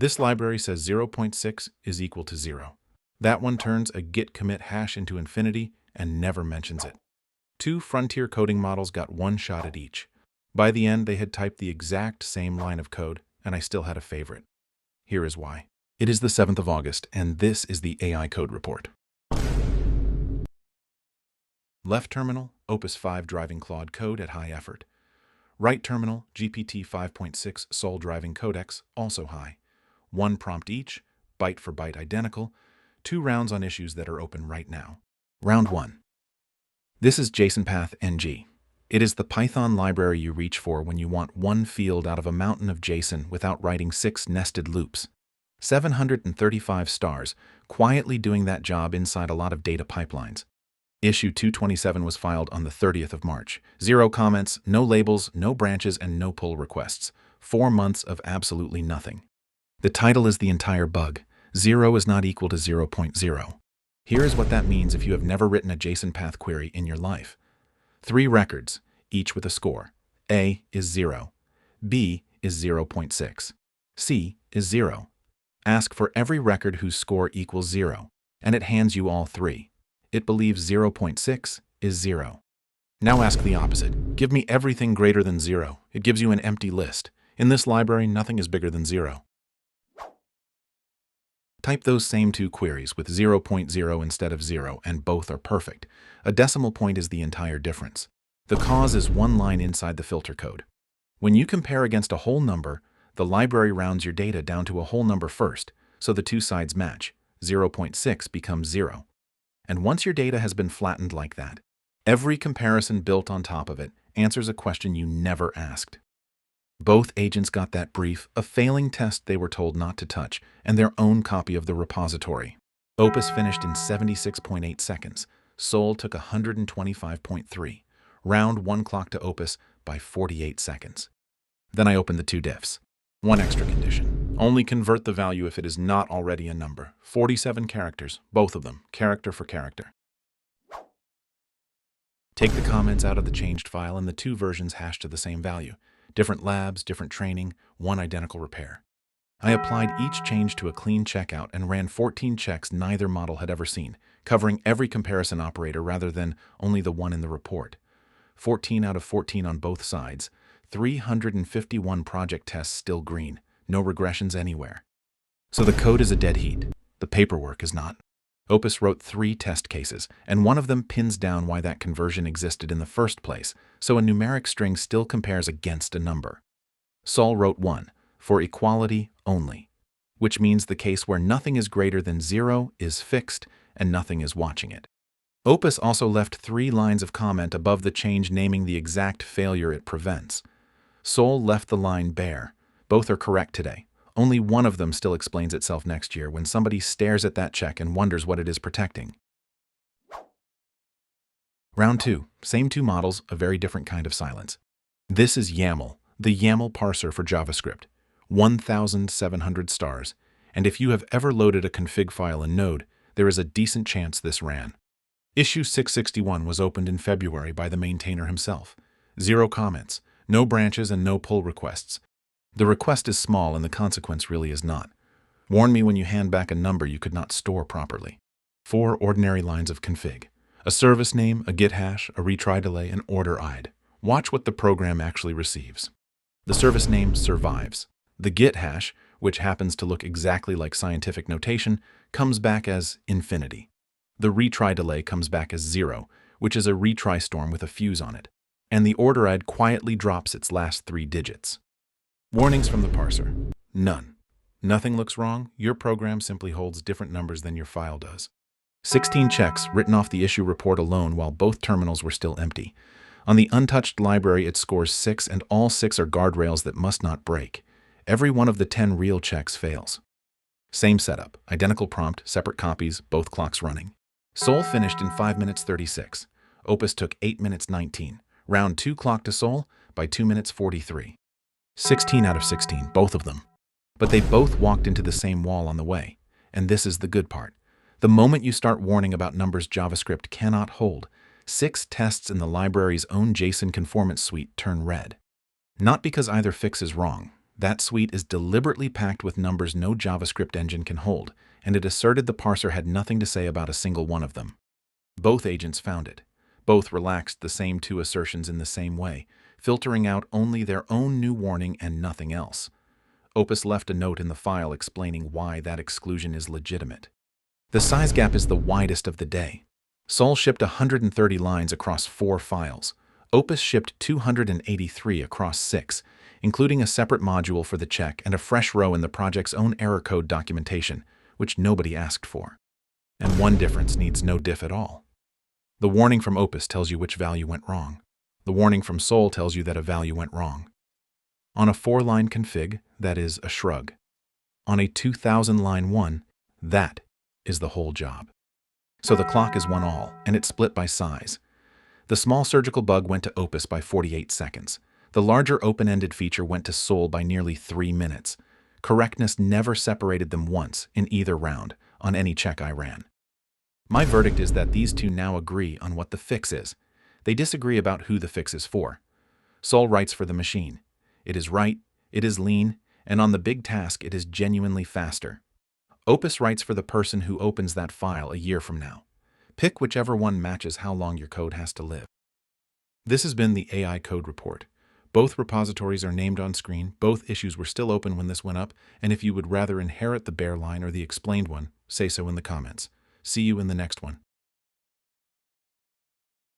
This library says 0.6 is equal to 0. That one turns a git commit hash into infinity and never mentions it. Two frontier coding models got one shot at each. By the end, they had typed the exact same line of code, and I still had a favorite. Here is why. It is the 7th of August, and this is the AI Code Report. Left terminal, Opus 5 driving Claude Code at high effort. Right terminal, GPT-5.6 Sol driving Codex, also high. One prompt each, byte for byte identical, 2 rounds on issues that are open right now. Round 1. This is jsonpath-ng. It is the Python library you reach for when you want one field out of a mountain of JSON without writing 6 nested loops. 735 stars, quietly doing that job inside a lot of data pipelines. Issue 227 was filed on the 30th of March. 0 comments, no labels, no branches, and no pull requests. 4 months of absolutely nothing. The title is the entire bug. 0 is not equal to 0.0. Here is what that means if you have never written a JSONPath query in your life. 3 records, each with a score. A is 0. B is 0.6. C is 0. Ask for every record whose score equals 0, and it hands you all 3. It believes 0.6 is 0. Now ask the opposite. Give me everything greater than 0. It gives you an empty list. In this library, nothing is bigger than 0. Type those same 2 queries with 0.0 instead of 0, and both are perfect. A decimal point is the entire difference. The cause is one line inside the filter code. When you compare against a whole number, the library rounds your data down to a whole number first, so the 2 sides match. 0.6 becomes 0. And once your data has been flattened like that, every comparison built on top of it answers a question you never asked. Both agents got that brief, a failing test they were told not to touch, and their own copy of the repository. Opus finished in 76.8 seconds. Sol took 125.3. Round 1 clock to Opus by 48 seconds. Then I opened the 2 diffs. One extra condition. Only convert the value if it is not already a number. 47 characters, both of them, character for character. Take the comments out of the changed file and the 2 versions hash to the same value. Different labs, different training, one identical repair. I applied each change to a clean checkout and ran 14 checks neither model had ever seen, covering every comparison operator rather than only the one in the report. 14 out of 14 on both sides. 351 project tests still green. No regressions anywhere. So the code is a dead heat. The paperwork is not. Opus wrote 3 test cases, and one of them pins down why that conversion existed in the first place, so a numeric string still compares against a number. Sol wrote 1, for equality only, which means the case where nothing is greater than 0 is fixed and nothing is watching it. Opus also left 3 lines of comment above the change naming the exact failure it prevents. Sol left the line bare. Both are correct today. Only one of them still explains itself next year when somebody stares at that check and wonders what it is protecting. Round 2. Same 2 models, a very different kind of silence. This is YAML, the YAML parser for JavaScript. 1,700 stars. And if you have ever loaded a config file in Node, there is a decent chance this ran. Issue 661 was opened in February by the maintainer himself. 0 comments, no branches, and no pull requests. The request is small and the consequence really is not. Warn me when you hand back a number you could not store properly. 4 ordinary lines of config. A service name, a git hash, a retry delay, and order id. Watch what the program actually receives. The service name survives. The git hash, which happens to look exactly like scientific notation, comes back as infinity. The retry delay comes back as 0, which is a retry storm with a fuse on it. And the order id quietly drops its last 3 digits. Warnings from the parser. None. Nothing looks wrong. Your program simply holds different numbers than your file does. 16 checks written off the issue report alone while both terminals were still empty. On the untouched library, it scores 6, and all 6 are guardrails that must not break. Every one of the 10 real checks fails. Same setup. Identical prompt, separate copies, both clocks running. Sol finished in 5 minutes 36. Opus took 8 minutes 19. Round 2 clock to Sol by 2 minutes 43. 16 out of 16, both of them. But they both walked into the same wall on the way. And this is the good part. The moment you start warning about numbers JavaScript cannot hold, 6 tests in the library's own JSON conformance suite turn red. Not because either fix is wrong, That suite is deliberately packed with numbers no JavaScript engine can hold, and it asserted the parser had nothing to say about a single one of them. Both agents found it. Both relaxed the same two assertions in the same way, filtering out only their own new warning and nothing else. Opus left a note in the file explaining why that exclusion is legitimate. The size gap is the widest of the day. Sol shipped 130 lines across 4 files. Opus shipped 283 across 6, including a separate module for the check and a fresh row in the project's own error code documentation, which nobody asked for. And one difference needs no diff at all. The warning from Opus tells you which value went wrong. The warning from Sol tells you that a value went wrong. On a 4-line config, that is a shrug. On a 2,000-line one, that is the whole job. So the clock is 1-all, and it's split by size. The small surgical bug went to Opus by 48 seconds. The larger open-ended feature went to Sol by nearly 3 minutes. Correctness never separated them once in either round on any check I ran. My verdict is that these two now agree on what the fix is. They disagree about who the fix is for. Sol writes for the machine. It is right, it is lean, and on the big task it is genuinely faster. Opus writes for the person who opens that file a year from now. Pick whichever one matches how long your code has to live. This has been the AI Code Report. Both repositories are named on screen, both issues were still open when this went up, and if you would rather inherit the bare line or the explained one, say so in the comments. See you in the next one.